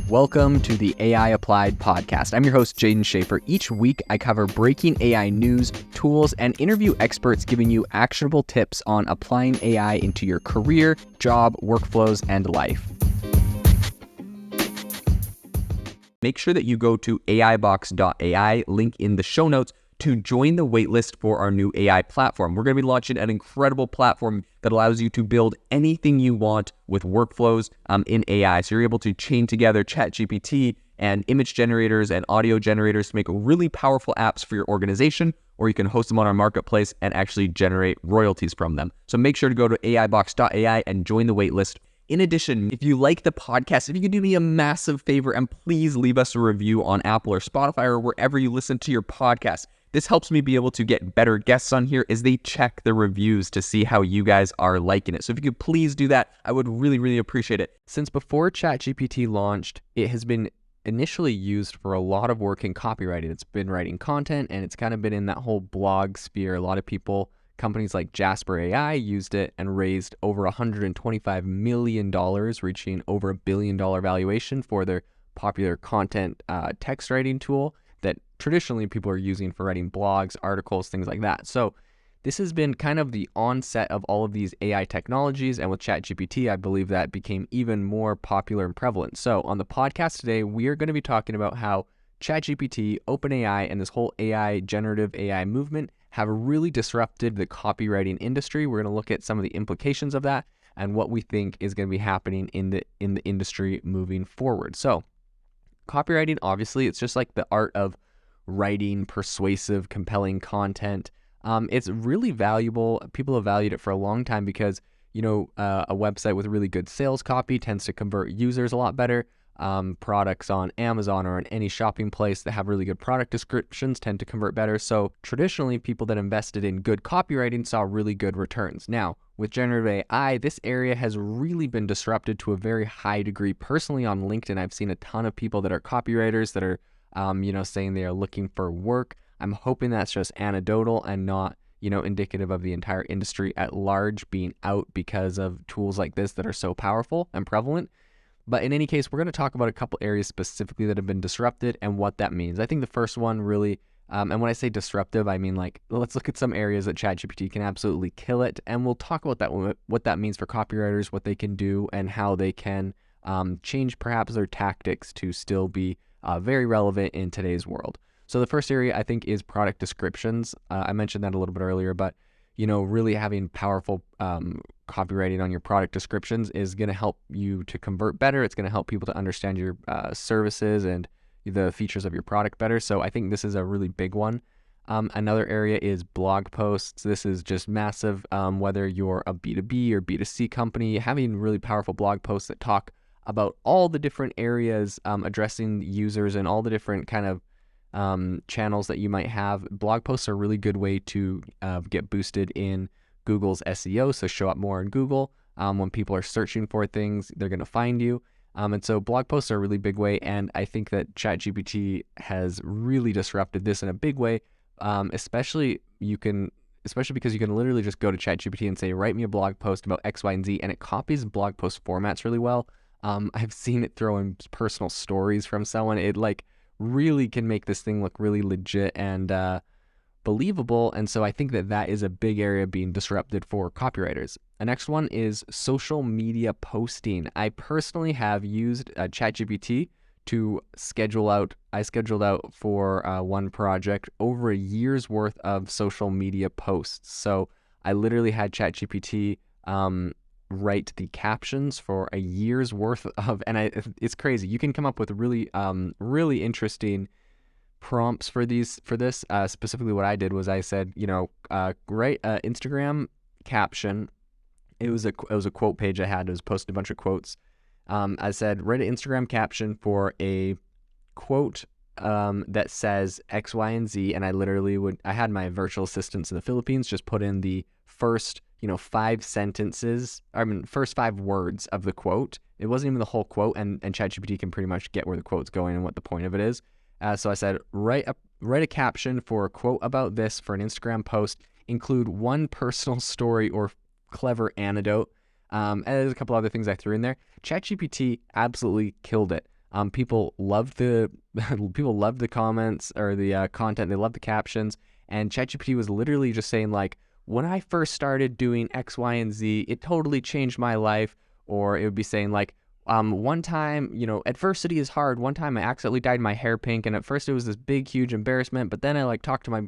Welcome to the AI Applied podcast. I'm your host, Jaden Schaefer. Each week, I cover breaking AI news, tools, and interview experts giving you actionable tips on applying AI into your career, job, workflows, and life. Make sure that you go to aibox.ai, link in the show notes, to join the waitlist for our new AI platform. We're going to be launching an incredible platform that allows you to build anything you want with workflows in AI. So you're able to chain together ChatGPT and image generators and audio generators to make really powerful apps for your organization, or you can host them on our marketplace and actually generate royalties from them. So make sure to go to aibox.ai and join the waitlist. In addition, if you like the podcast, if you could do me a massive favor and please leave us a review on Apple or Spotify or wherever you listen to your podcast. This helps me be able to get better guests on here as they check the reviews to see how you guys are liking it. So if you could please do that, I would really appreciate it. Since before ChatGPT launched, it has been initially used for a lot of work in copywriting. It's been writing content and it's kind of been in that whole blog sphere. A lot of people, companies like Jasper AI used it and raised over $125 million, reaching over $1 billion valuation for their popular content text writing tool that traditionally people are using for writing blogs, articles, things like that. So this has been kind of the onset of all of these AI technologies, and with ChatGPT, I believe that became even more popular and prevalent. So on the podcast today, we are going to be talking about how ChatGPT, OpenAI, and this whole AI, generative AI movement have really disrupted the copywriting industry. We're going to look at some of the implications of that and what we think is going to be happening in the industry moving forward. So copywriting, obviously, it's just like the art of writing persuasive, compelling content. It's really valuable. People have valued it for a long time because, a website with really good sales copy tends to convert users a lot better. Products on Amazon or on any shopping place that have really good product descriptions tend to convert better. So traditionally, people that invested in good copywriting saw really good returns. Now, with generative AI, this area has really been disrupted to a very high degree. Personally, on LinkedIn, I've seen a ton of people that are copywriters that are, saying they are looking for work. I'm hoping that's just anecdotal and not, indicative of the entire industry at large being out because of tools like this that are so powerful and prevalent. But in any case, we're going to talk about a couple areas specifically that have been disrupted and what that means. I think the first one really, and when I say disruptive, I mean let's look at some areas that ChatGPT can absolutely kill it. And we'll talk about that, what that means for copywriters, what they can do, and how they can change perhaps their tactics to still be very relevant in today's world. So the first area I think is product descriptions. I mentioned that a little bit earlier, but really having powerful copywriting on your product descriptions is going to help you to convert better. It's going to help people to understand your services and the features of your product better. So I think this is a really big one. Another area is blog posts. This is just massive. Whether you're a B2B or B2C company, having really powerful blog posts that talk about all the different areas addressing users and all the different kind of channels that you might have. Blog posts are a really good way to get boosted in Google's SEO, so show up more in Google. When people are searching for things, they're going to find you. And so blog posts are a really big way, and I think that ChatGPT has really disrupted this in a big way, especially because you can literally just go to ChatGPT and say, write me a blog post about X, Y, and Z, and it copies blog post formats really well. I've seen it throw in personal stories from someone. It really can make this thing look really legit and believable. And so I think that is a big area being disrupted for copywriters. The next one is social media posting. I personally have used ChatGPT to schedule out. I scheduled out for one project over a year's worth of social media posts. So I literally had ChatGPT write the captions for a year's worth of, and it's crazy. You can come up with really interesting prompts for this. Specifically what I did was I said, write an Instagram caption. It was a quote page I had. It was posted a bunch of quotes. I said, write an Instagram caption for a quote that says X, Y, and Z. And I had my virtual assistants in the Philippines just put in the first, 5 sentences, first 5 words of the quote. It wasn't even the whole quote, and ChatGPT can pretty much get where the quote's going and what the point of it is. So I said, write a caption for a quote about this for an Instagram post. Include one personal story or clever anecdote. And there's a couple other things I threw in there. ChatGPT absolutely killed it. People loved the people loved the comments or the content. They loved the captions, and ChatGPT was literally just saying like, when I first started doing X, Y, and Z, it totally changed my life. Or it would be saying like, one time, adversity is hard. One time I accidentally dyed my hair pink, and at first it was this big, huge embarrassment, but then I like talked to my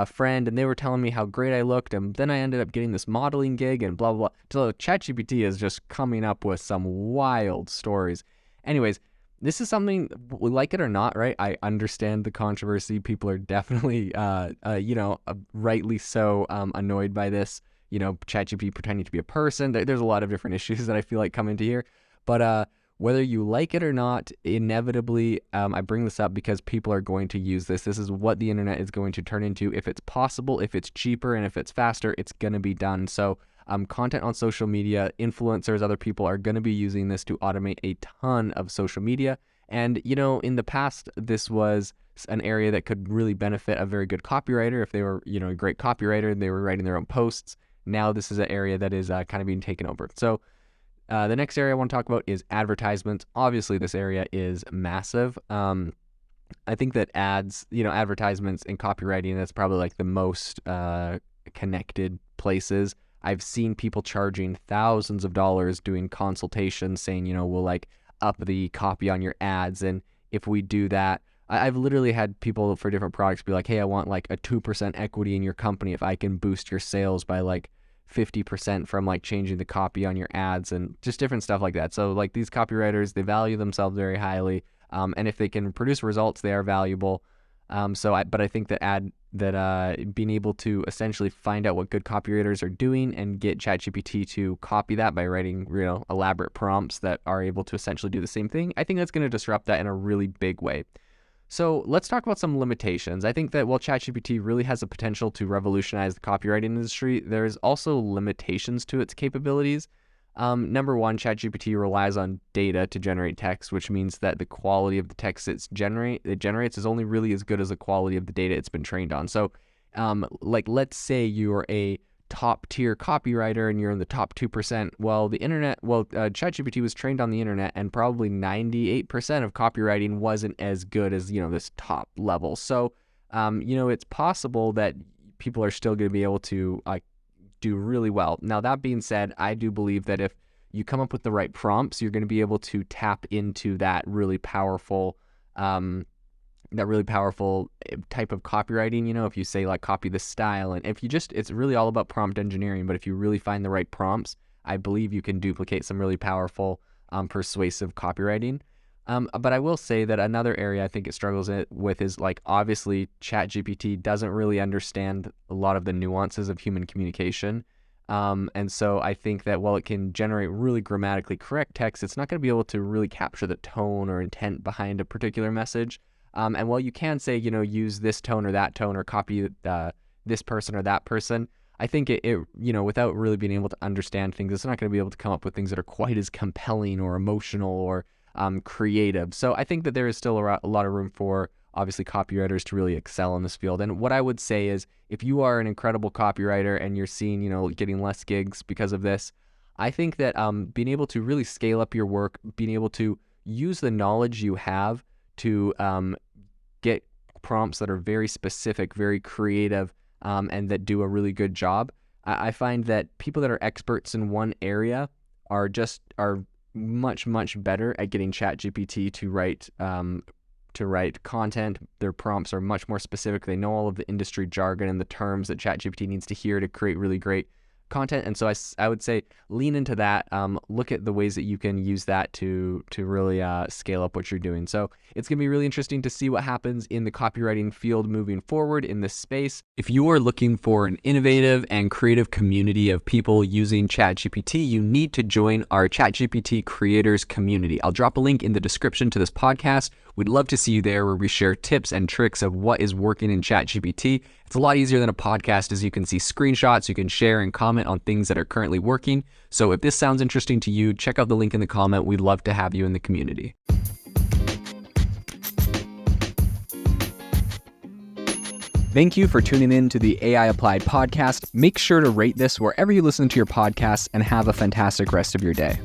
friend, and they were telling me how great I looked, and then I ended up getting this modeling gig, and blah, blah, blah. So ChatGPT is just coming up with some wild stories. Anyways, this is something, like it or not, right? I understand the controversy. People are definitely, rightly so annoyed by this. ChatGPT pretending to be a person. There's a lot of different issues that I feel like come into here. But whether you like it or not, inevitably, I bring this up because people are going to use this. This is what the internet is going to turn into. If it's possible, if it's cheaper, and if it's faster, it's going to be done. So content on social media, influencers, other people are going to be using this to automate a ton of social media. And, in the past, this was an area that could really benefit a very good copywriter if they were, a great copywriter and they were writing their own posts. Now this is an area that is kind of being taken over. So the next area I want to talk about is advertisements. Obviously, this area is massive. I think that advertisements and copywriting, that's probably like the most connected places. I've seen people charging thousands of dollars doing consultations saying, we'll like up the copy on your ads. And if we do that, I've literally had people for different products be like, hey, I want like a 2% equity in your company if I can boost your sales by like 50% from like changing the copy on your ads, and just different stuff like that. So like these copywriters, they value themselves very highly. And if they can produce results, they are valuable. But I think that being able to essentially find out what good copywriters are doing and get ChatGPT to copy that by writing elaborate prompts that are able to essentially do the same thing, I think that's going to disrupt that in a really big way. So let's talk about some limitations. I think that while ChatGPT really has the potential to revolutionize the copywriting industry, there's also limitations to its capabilities. Number one, ChatGPT relies on data to generate text, which means that the quality of the text it generates is only really as good as the quality of the data it's been trained on. So, let's say you're a top tier copywriter and you're in the top 2%. Well, ChatGPT was trained on the internet, and probably 98% of copywriting wasn't as good as, this top level. So, it's possible that people are still going to be able to do really well. Now, that being said, I do believe that if you come up with the right prompts, you're going to be able to tap into that really powerful type of copywriting. If you say like copy the style, and if you it's really all about prompt engineering. But if you really find the right prompts, I believe you can duplicate some really powerful persuasive copywriting. But I will say that another area I think it struggles with is like, obviously ChatGPT doesn't really understand a lot of the nuances of human communication. And so I think that while it can generate really grammatically correct text, it's not going to be able to really capture the tone or intent behind a particular message. And while you can say, use this tone or that tone, or copy this person or that person, I think it without really being able to understand things, it's not going to be able to come up with things that are quite as compelling or emotional or creative. So I think that there is still a lot of room for, obviously, copywriters to really excel in this field. And what I would say is, if you are an incredible copywriter and you're seeing, getting less gigs because of this, I think that being able to really scale up your work, being able to use the knowledge you have to get prompts that are very specific, very creative, and that do a really good job. I find that people that are experts in one area are much, much better at getting ChatGPT to write content. Their prompts are much more specific. They know all of the industry jargon and the terms that ChatGPT needs to hear to create really great content. And so I would say lean into that. Look at the ways that you can use that to really scale up what you're doing. So it's going to be really interesting to see what happens in the copywriting field moving forward in this space. If you are looking for an innovative and creative community of people using ChatGPT, you need to join our ChatGPT creators community. I'll drop a link in the description to this podcast. We'd love to see you there, where we share tips and tricks of what is working in ChatGPT. It's a lot easier than a podcast, as you can see screenshots, you can share and comment on things that are currently working. So if this sounds interesting to you, check out the link in the comment. We'd love to have you in the community. Thank you for tuning in to the AI Applied podcast. Make sure to rate this wherever you listen to your podcasts, and have a fantastic rest of your day.